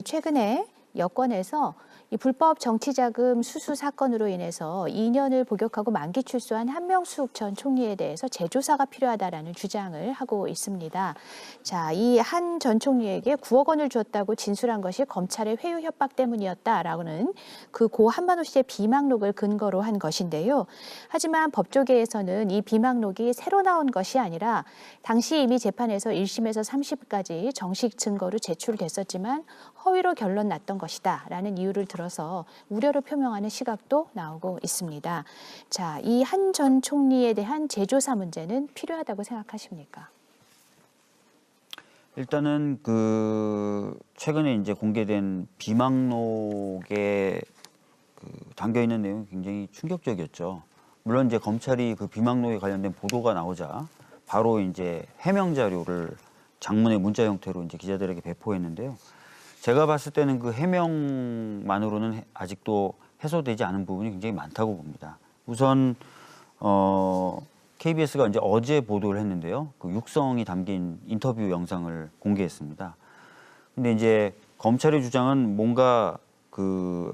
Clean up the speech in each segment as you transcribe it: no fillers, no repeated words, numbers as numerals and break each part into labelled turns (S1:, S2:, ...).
S1: 최근에 여권에서 이 불법 정치자금 수수 사건으로 인해서 2년을 복역하고 만기 출소한 한명숙 전 총리에 대해서 재조사가 필요하다라는 주장을 하고 있습니다. 자, 이 한 전 총리에게 9억 원을 줬다고 진술한 것이 검찰의 회유 협박 때문이었다라고는 그 고 한만호 씨의 비망록을 근거로 한 것인데요. 하지만 법조계에서는 이 비망록이 새로 나온 것이 아니라 당시 이미 재판에서 1심에서 3심까지 정식 증거로 제출됐었지만 허위로 결론 났던 것이다라는 이유를 들어서 우려를 표명하는 시각도 나오고 있습니다. 자, 이 한 전 총리에 대한 재조사 문제는 필요하다고 생각하십니까?
S2: 일단은 최근에 이제 공개된 비망록에 담겨 있는 내용이 굉장히 충격적이었죠. 물론 이제 검찰이 그 비망록에 관련된 보도가 나오자 바로 이제 해명 자료를 장문의 문자 형태로 이제 기자들에게 배포했는데요. 제가 봤을 때는 그 해명만으로는 아직도 해소되지 않은 부분이 굉장히 많다고 봅니다. 우선 KBS가 이제 어제 보도를 했는데요. 그 육성이 담긴 인터뷰 영상을 공개했습니다. 근데 이제 검찰의 주장은 뭔가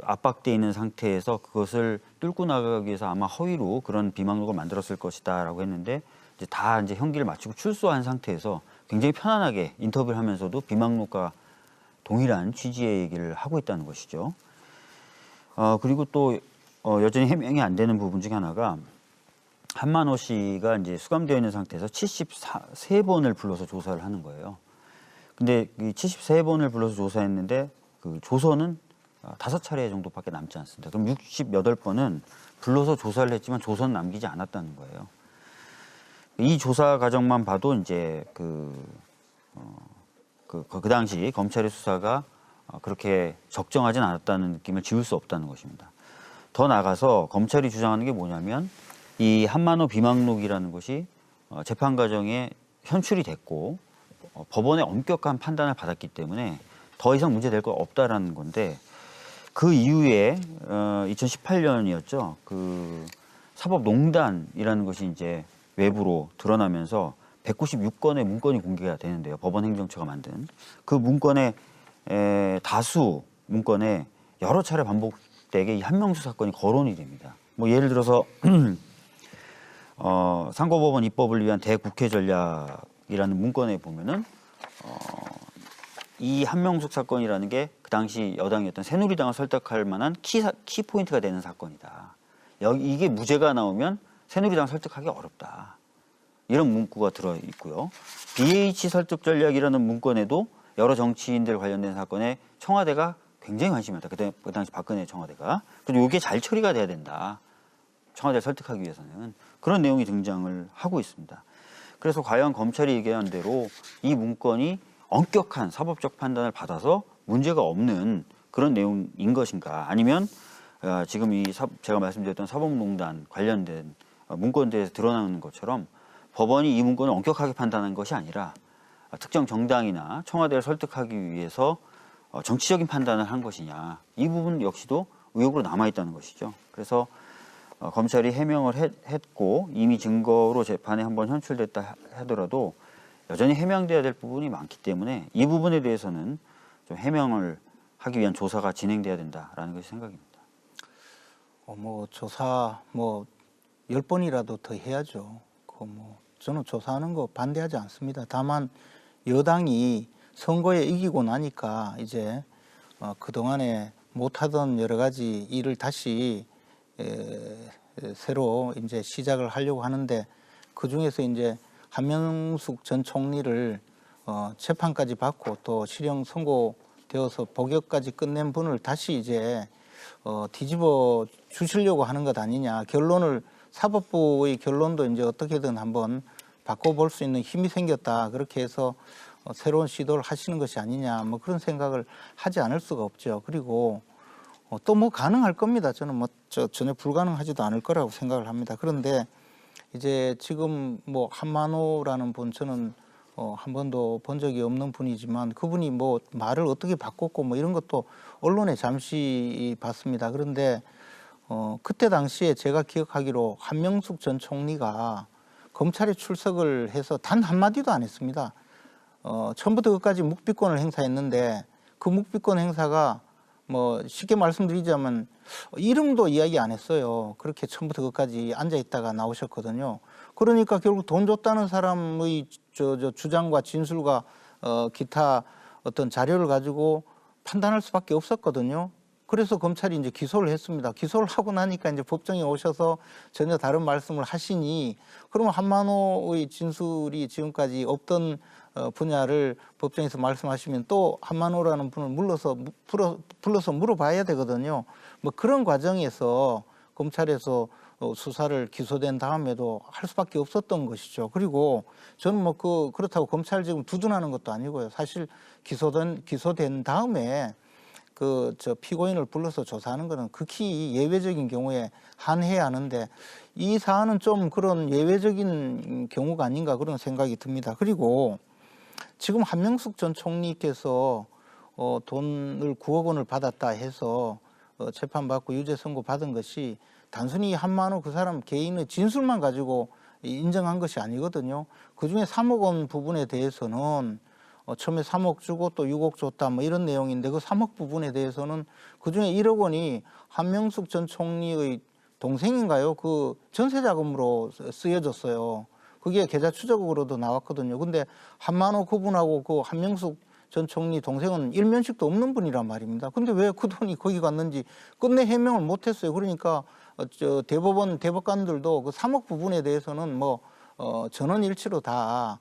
S2: 압박돼 있는 상태에서 그것을 뚫고 나가기 위해서 아마 허위로 그런 비망록을 만들었을 것이다라고 했는데 이제 다 이제 형기를 마치고 출소한 상태에서 굉장히 편안하게 인터뷰를 하면서도 비망록과 동일한 취지의 얘기를 하고 있다는 것이죠. 그리고 또 여전히 해명이 안 되는 부분 중에 하나가 한만호 씨가 이제 수감되어 있는 상태에서 73번을 불러서 조사를 하는 거예요. 근데 이 73번을 불러서 조사했는데 그 조서는 5차례 정도밖에 남지 않습니다. 그럼 68번은 불러서 조사를 했지만 조서는 남기지 않았다는 거예요. 이 조사 과정만 봐도 이제 그 당시 검찰의 수사가 그렇게 적정하진 않았다는 느낌을 지울 수 없다는 것입니다. 더 나아가서 검찰이 주장하는 게 뭐냐면 이 한만호 비망록이라는 것이 재판 과정에 현출이 됐고 법원의 엄격한 판단을 받았기 때문에 더 이상 문제될 거 없다라는 건데 그 이후에 2018년이었죠. 그 사법농단이라는 것이 이제 외부로 드러나면서 196건의 문건이 공개가 되는데요. 법원행정처가 만든 그 문건의 다수 문건에 여러 차례 반복되게 이 한명숙 사건이 거론이 됩니다. 뭐 예를 들어서 상고법원 입법을 위한 대국회 전략이라는 문건에 보면은 이 한명숙 사건이라는 게 그 당시 여당이었던 새누리당을 설득할 만한 키 포인트가 되는 사건이다. 이게 무죄가 나오면 새누리당 설득하기 어렵다. 이런 문구가 들어있고요. BH 설득 전략이라는 문건에도 여러 정치인들 관련된 사건에 청와대가 굉장히 관심이 많다. 그 당시 박근혜 청와대가. 그리고 이게 잘 처리가 돼야 된다. 청와대를 설득하기 위해서는. 그런 내용이 등장을 하고 있습니다. 그래서 과연 검찰이 얘기한 대로 이 문건이 엄격한 사법적 판단을 받아서 문제가 없는 그런 내용인 것인가. 아니면 지금 제가 말씀드렸던 사법농단 관련된 문건들에서 드러나는 것처럼 법원이 이 문건을 엄격하게 판단한 것이 아니라 특정 정당이나 청와대를 설득하기 위해서 정치적인 판단을 한 것이냐. 이 부분 역시도 의혹으로 남아있다는 것이죠. 그래서 검찰이 해명을 했고 이미 증거로 재판에 한번 현출됐다 하더라도 여전히 해명돼야 될 부분이 많기 때문에 이 부분에 대해서는 좀 해명을 하기 위한 조사가 진행돼야 된다라는 것이 생각입니다.
S3: 조사 10번이라도 더 해야죠. 저는 조사하는 거 반대하지 않습니다. 다만 여당이 선거에 이기고 나니까 이제 그동안에 못하던 여러 가지 일을 다시 새로 이제 시작을 하려고 하는데 그 중에서 이제 한명숙 전 총리를 재판까지 받고 또 실형 선고되어서 복역까지 끝낸 분을 다시 이제 뒤집어 주시려고 하는 것 아니냐. 사법부의 결론도 이제 어떻게든 한번 바꿔볼 수 있는 힘이 생겼다. 그렇게 해서 새로운 시도를 하시는 것이 아니냐. 그런 생각을 하지 않을 수가 없죠. 그리고 또 가능할 겁니다. 저는 전혀 불가능하지도 않을 거라고 생각을 합니다. 그런데 이제 지금 한만호라는 분 저는 한 번도 본 적이 없는 분이지만 그분이 말을 어떻게 바꿨고 이런 것도 언론에 잠시 봤습니다. 그런데 그때 당시에 제가 기억하기로 한명숙 전 총리가 검찰에 출석을 해서 단 한마디도 안 했습니다. 처음부터 끝까지 묵비권을 행사했는데 그 묵비권 행사가 뭐 쉽게 말씀드리자면 이름도 이야기 안 했어요. 그렇게 처음부터 끝까지 앉아 있다가 나오셨거든요. 그러니까 결국 돈 줬다는 사람의 주장과 진술과 기타 어떤 자료를 가지고 판단할 수밖에 없었거든요. 그래서 검찰이 이제 기소를 했습니다. 기소를 하고 나니까 이제 법정에 오셔서 전혀 다른 말씀을 하시니 그러면 한만호의 진술이 지금까지 없던 분야를 법정에서 말씀하시면 또 한만호라는 분을 불러서 물어봐야 되거든요. 뭐 그런 과정에서 검찰에서 수사를 기소된 다음에도 할 수밖에 없었던 것이죠. 그리고 저는 뭐 그렇다고 검찰 지금 두둔하는 것도 아니고요. 사실 기소된 다음에 피고인을 불러서 조사하는 것은 극히 예외적인 경우에 한해야 하는데 이 사안은 좀 그런 예외적인 경우가 아닌가 그런 생각이 듭니다. 그리고 지금 한명숙 전 총리께서 돈을 9억 원을 받았다 해서 재판받고 유죄 선고 받은 것이 단순히 한만호 그 사람 개인의 진술만 가지고 인정한 것이 아니거든요. 그중에 3억 원 부분에 대해서는 처음에 3억 주고 또 6억 줬다 뭐 이런 내용인데 그 3억 부분에 대해서는 그중에 1억 원이 한명숙 전 총리의 동생인가요? 그 전세 자금으로 쓰여졌어요. 그게 계좌 추적으로도 나왔거든요. 근데 한만호 그분하고 그 한명숙 전 총리 동생은 일면식도 없는 분이란 말입니다. 근데 왜 그 돈이 거기 갔는지 끝내 해명을 못했어요. 그러니까 대법관들도 그 3억 부분에 대해서는 뭐 전원일치로 다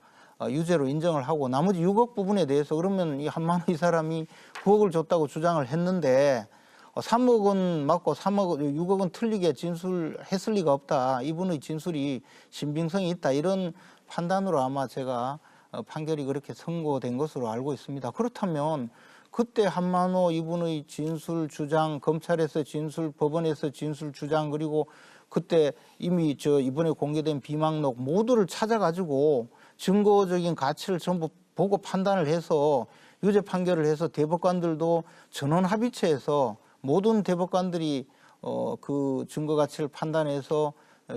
S3: 유죄로 인정을 하고 나머지 6억 부분에 대해서 그러면 이 한만호 이 사람이 9억을 줬다고 주장을 했는데 3억 원 맞고 6억 원 틀리게 진술했을 리가 없다. 이분의 진술이 신빙성이 있다. 이런 판단으로 아마 제가 판결이 그렇게 선고된 것으로 알고 있습니다. 그렇다면 그때 한만호 이분의 진술 주장, 검찰에서 진술, 법원에서 진술 주장 그리고 그때 이미 이번에 공개된 비망록 모두를 찾아가지고 증거적인 가치를 전부 보고 판단을 해서 유죄 판결을 해서 대법관들도 전원 합의체에서 모든 대법관들이 그 증거 가치를 판단해서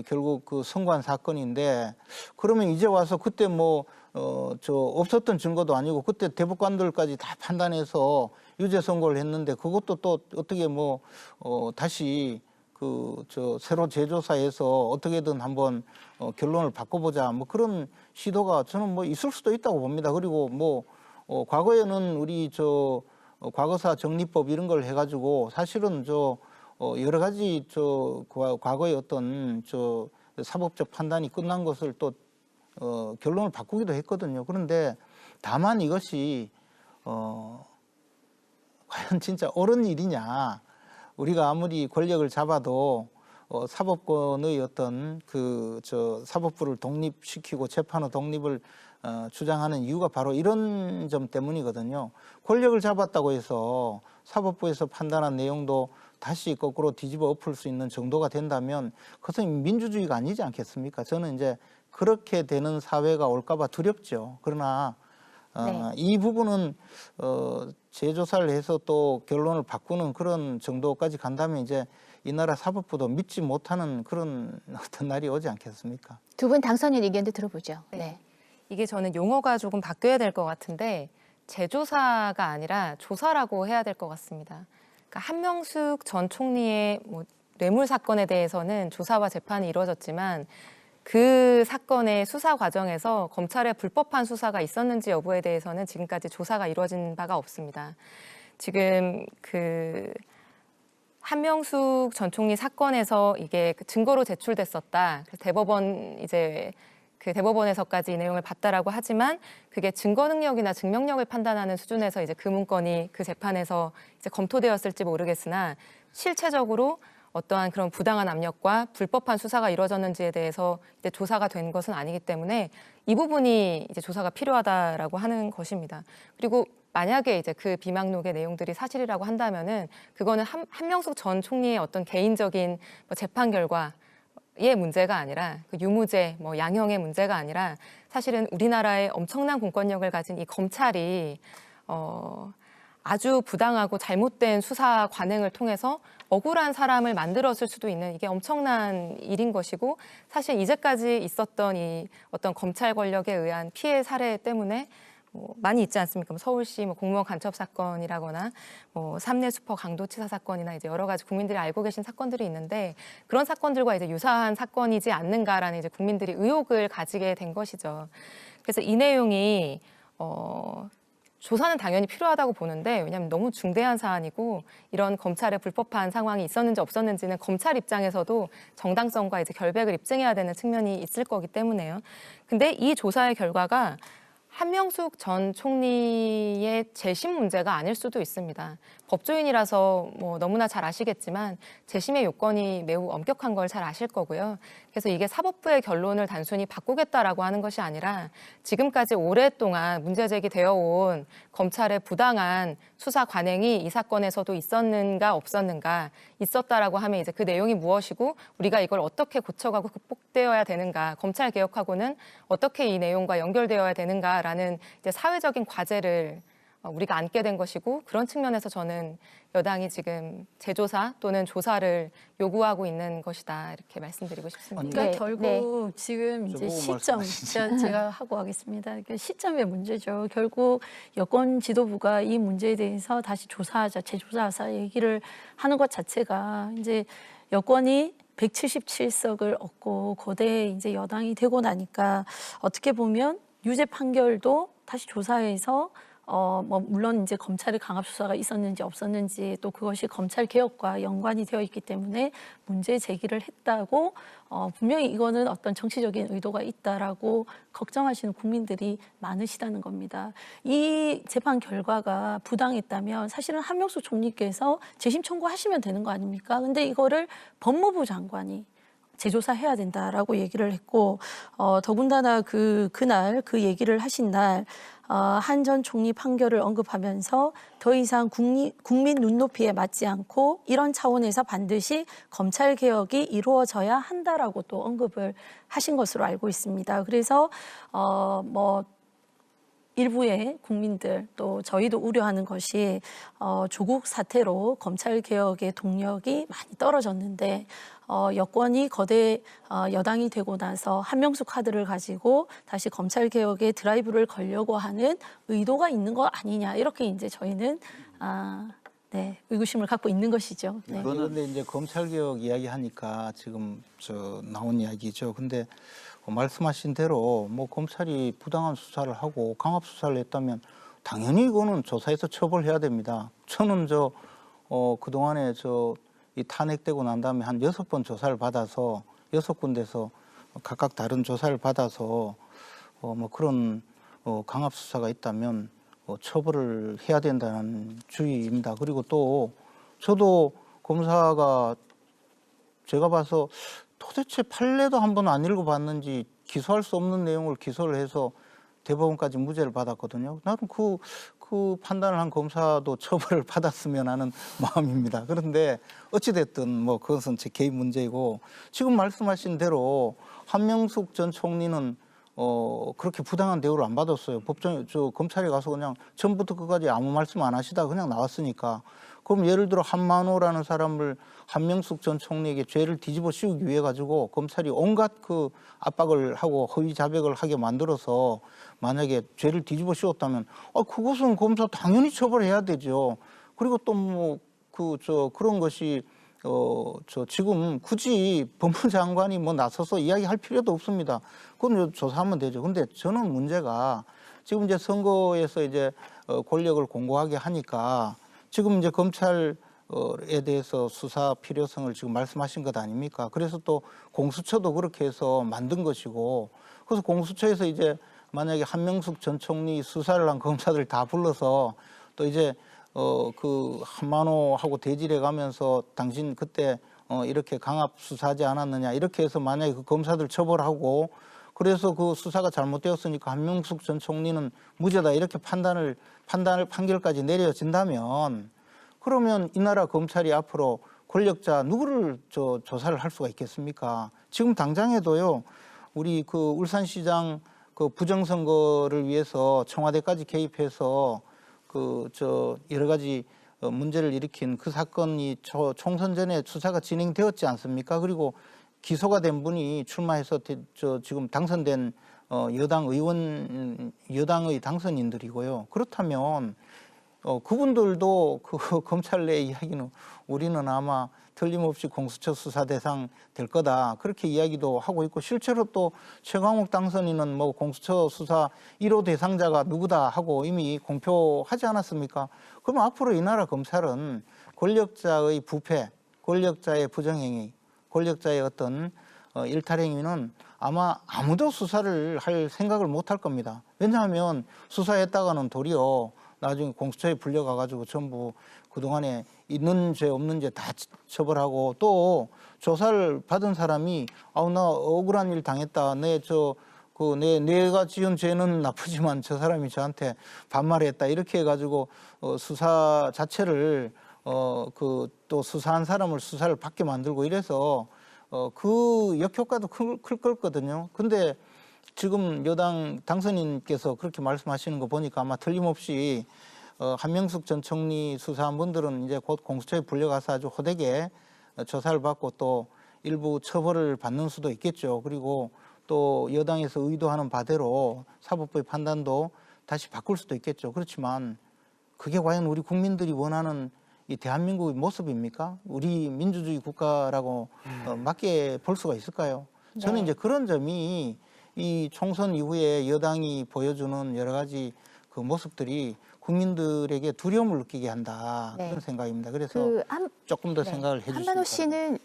S3: 결국 그 선고한 사건인데 그러면 이제 와서 그때 없었던 증거도 아니고 그때 대법관들까지 다 판단해서 유죄 선고를 했는데 그것도 또 어떻게 다시 새로 재조사해서 어떻게든 한번 결론을 바꿔보자 그런 시도가 저는 있을 수도 있다고 봅니다. 그리고 과거에는 우리 과거사 정리법 이런 걸 해가지고 사실은 여러 가지 과거의 어떤 사법적 판단이 끝난 것을 또 결론을 바꾸기도 했거든요. 그런데 다만 이것이 과연 진짜 옳은 일이냐? 우리가 아무리 권력을 잡아도 사법권의 어떤 사법부를 독립시키고 재판의 독립을 주장하는 이유가 바로 이런 점 때문이거든요. 권력을 잡았다고 해서 사법부에서 판단한 내용도 다시 거꾸로 뒤집어 엎을 수 있는 정도가 된다면 그것은 민주주의가 아니지 않겠습니까? 저는 이제 그렇게 되는 사회가 올까봐 두렵죠. 그러나
S1: 네.
S3: 이 부분은 재조사를 해서 또 결론을 바꾸는 그런 정도까지 간다면 이제 이 나라 사법부도 믿지 못하는 그런 어떤 날이 오지 않겠습니까?
S1: 두 분 당선인 의견도 들어보죠.
S4: 네. 이게 저는 용어가 조금 바뀌어야 될 것 같은데 재조사가 아니라 조사라고 해야 될 것 같습니다. 그러니까 한명숙 전 총리의 뇌물 사건에 대해서는 조사와 재판이 이루어졌지만 그 사건의 수사 과정에서 검찰의 불법한 수사가 있었는지 여부에 대해서는 지금까지 조사가 이루어진 바가 없습니다. 지금 한명숙 전 총리 사건에서 이게 증거로 제출됐었다. 그래서 대법원에서까지 이 내용을 봤다라고 하지만 그게 증거 능력이나 증명력을 판단하는 수준에서 이제 그 문건이 그 재판에서 이제 검토되었을지 모르겠으나 실체적으로 어떠한 그런 부당한 압력과 불법한 수사가 이루어졌는지에 대해서 이제 조사가 된 것은 아니기 때문에 이 부분이 이제 조사가 필요하다라고 하는 것입니다. 그리고 만약에 이제 그 비망록의 내용들이 사실이라고 한다면은 그거는 한명숙 전 총리의 어떤 개인적인 재판 결과의 문제가 아니라 유무죄, 양형의 문제가 아니라 사실은 우리나라의 엄청난 공권력을 가진 이 검찰이 아주 부당하고 잘못된 수사 관행을 통해서 억울한 사람을 만들었을 수도 있는 이게 엄청난 일인 것이고 사실 이제까지 있었던 이 어떤 검찰 권력에 의한 피해 사례 때문에 많이 있지 않습니까? 뭐 서울시 공무원 간첩 사건이라거나 삼내 슈퍼 강도치사 사건이나 이제 여러 가지 국민들이 알고 계신 사건들이 있는데 그런 사건들과 이제 유사한 사건이지 않는가라는 이제 국민들이 의혹을 가지게 된 것이죠. 그래서 이 내용이 조사는 당연히 필요하다고 보는데 왜냐하면 너무 중대한 사안이고 이런 검찰의 불법한 상황이 있었는지 없었는지는 검찰 입장에서도 정당성과 이제 결백을 입증해야 되는 측면이 있을 거기 때문에요. 근데 이 조사의 결과가 한명숙 전 총리의 재심 문제가 아닐 수도 있습니다. 법조인이라서 너무나 잘 아시겠지만 재심의 요건이 매우 엄격한 걸 잘 아실 거고요. 그래서 이게 사법부의 결론을 단순히 바꾸겠다라고 하는 것이 아니라 지금까지 오랫동안 문제 제기되어 온 검찰의 부당한 수사 관행이 이 사건에서도 있었는가 없었는가, 있었다라고 하면 이제 그 내용이 무엇이고 우리가 이걸 어떻게 고쳐가고 극복되어야 되는가, 검찰 개혁하고는 어떻게 이 내용과 연결되어야 되는가라는 이제 사회적인 과제를 우리가 안게 된 것이고, 그런 측면에서 저는 여당이 지금 재조사 또는 조사를 요구하고 있는 것이다, 이렇게 말씀드리고 싶습니다.
S5: 그러니까
S1: 네,
S5: 결국 지금 이제 시점, 제가 하고 가겠습니다. 그러니까 시점의 문제죠. 결국 여권 지도부가 이 문제에 대해서 다시 조사하자, 재조사하자 얘기를 하는 것 자체가 이제 여권이 177석을 얻고 거대 이제 여당이 되고 나니까 어떻게 보면 유죄 판결도 다시 조사해서 물론 이제 검찰의 강압 수사가 있었는지 없었는지 또 그것이 검찰 개혁과 연관이 되어 있기 때문에 문제 제기를 했다고 분명히 이거는 어떤 정치적인 의도가 있다라고 걱정하시는 국민들이 많으시다는 겁니다. 이 재판 결과가 부당했다면 사실은 한명숙 총리께서 재심 청구하시면 되는 거 아닙니까? 근데 이거를 법무부 장관이 재조사해야 된다라고 얘기를 했고 더군다나 그날 그 얘기를 하신 날 한 전 총리 판결을 언급하면서 더 이상 국민 눈높이에 맞지 않고 이런 차원에서 반드시 검찰 개혁이 이루어져야 한다라고 또 언급을 하신 것으로 알고 있습니다. 그래서 일부의 국민들 또 저희도 우려하는 것이 조국 사태로 검찰 개혁의 동력이 많이 떨어졌는데 여권이 거대 여당이 되고 나서 한명숙 카드를 가지고 다시 검찰 개혁에 드라이브를 걸려고 하는 의도가 있는 거 아니냐, 이렇게 이제 저희는 의구심을 갖고 있는 것이죠. 네.
S3: 그런데 이제 검찰 개혁 이야기하니까 지금 나온 이야기죠. 근데 말씀하신 대로 검찰이 부당한 수사를 하고 강압 수사를 했다면 당연히 이거는 조사해서 처벌해야 됩니다. 저는 그동안에 이 탄핵되고 난 다음에 한 6번 조사를 받아서 6군데서 각각 다른 조사를 받아서 그런 강압 수사가 있다면 처벌을 해야 된다는 주의입니다. 그리고 또 저도 검사가 제가 봐서 도대체 판례도 한 번 안 읽어봤는지 기소할 수 없는 내용을 기소를 해서 대법원까지 무죄를 받았거든요. 나는 그 판단을 한 검사도 처벌을 받았으면 하는 마음입니다. 그런데 어찌됐든 그것은 제 개인 문제이고, 지금 말씀하신 대로 한명숙 전 총리는 그렇게 부당한 대우를 안 받았어요. 검찰에 가서 그냥 처음부터 끝까지 아무 말씀 안 하시다 그냥 나왔으니까. 그럼 예를 들어 한만호라는 사람을 한명숙 전 총리에게 죄를 뒤집어 씌우기 위해 가지고 검찰이 온갖 압박을 하고 허위 자백을 하게 만들어서 만약에 죄를 뒤집어 씌웠다면 그것은 검사 당연히 처벌해야 되죠. 그리고 또 그런 것이 지금 굳이 법무장관이 나서서 이야기할 필요도 없습니다. 그건 조사하면 되죠. 근데 저는 문제가 지금 이제 선거에서 이제 권력을 공고하게 하니까 지금 이제 검찰에 대해서 수사 필요성을 지금 말씀하신 것 아닙니까? 그래서 또 공수처도 그렇게 해서 만든 것이고, 그래서 공수처에서 이제 만약에 한명숙 전 총리 수사를 한 검사들 다 불러서 또 이제 한만호하고 대질해 가면서 당신 그때 이렇게 강압 수사하지 않았느냐, 이렇게 해서 만약에 그 검사들 처벌하고, 그래서 그 수사가 잘못되었으니까 한명숙 전 총리는 무죄다, 이렇게 판결까지 내려진다면, 그러면 이 나라 검찰이 앞으로 권력자 누구를 조사를 할 수가 있겠습니까? 지금 당장에도요, 우리 울산시장 부정선거를 위해서 청와대까지 개입해서 여러 가지 문제를 일으킨 그 사건이 총선 전에 수사가 진행되었지 않습니까? 그리고 기소가 된 분이 출마해서 지금 당선된 여당의 당선인들이고요. 그렇다면 그분들도 그 검찰 내 이야기는 우리는 아마 틀림없이 공수처 수사 대상 될 거다 그렇게 이야기도 하고 있고 실제로 또 최광욱 당선인은 뭐 공수처 수사 1호 대상자가 누구다 하고 이미 공표하지 않았습니까? 그럼 앞으로 이 나라 검찰은 권력자의 부패, 권력자의 부정행위, 권력자의 어떤 일탈행위는 아마 아무도 수사를 할 생각을 못 할 겁니다. 왜냐하면 수사했다가는 도리어 나중에 공수처에 불려가가지고 전부 그동안에 있는 죄 없는 죄 다 처벌하고 또 조사를 받은 사람이 아우 나 억울한 일 당했다. 내가 지은 죄는 나쁘지만 저 사람이 저한테 반말했다. 이렇게 해가지고 수사 자체를 또 수사한 사람을 수사를 받게 만들고 이래서 그 역효과도 클 거거든요. 근데 지금 여당 당선인께서 그렇게 말씀하시는 거 보니까 아마 틀림없이 한명숙 전 총리 수사한 분들은 이제 곧 공수처에 불려가서 아주 호되게 조사를 받고 또 일부 처벌을 받는 수도 있겠죠. 그리고 또 여당에서 의도하는 바대로 사법부의 판단도 다시 바꿀 수도 있겠죠. 그렇지만 그게 과연 우리 국민들이 원하는 이 대한민국의 모습입니까? 우리 민주주의 국가라고 맞게 볼 수가 있을까요? 저는
S1: 네.
S3: 이제 그런 점이 이 총선 이후에 여당이 보여주는 여러 가지 그 모습들이 국민들에게 두려움을 느끼게 한다.
S1: 네.
S3: 그런 생각입니다. 그래서
S1: 그
S3: 조금 더 생각을 해주시기
S1: 한만호
S3: 바랍니다.
S1: 씨는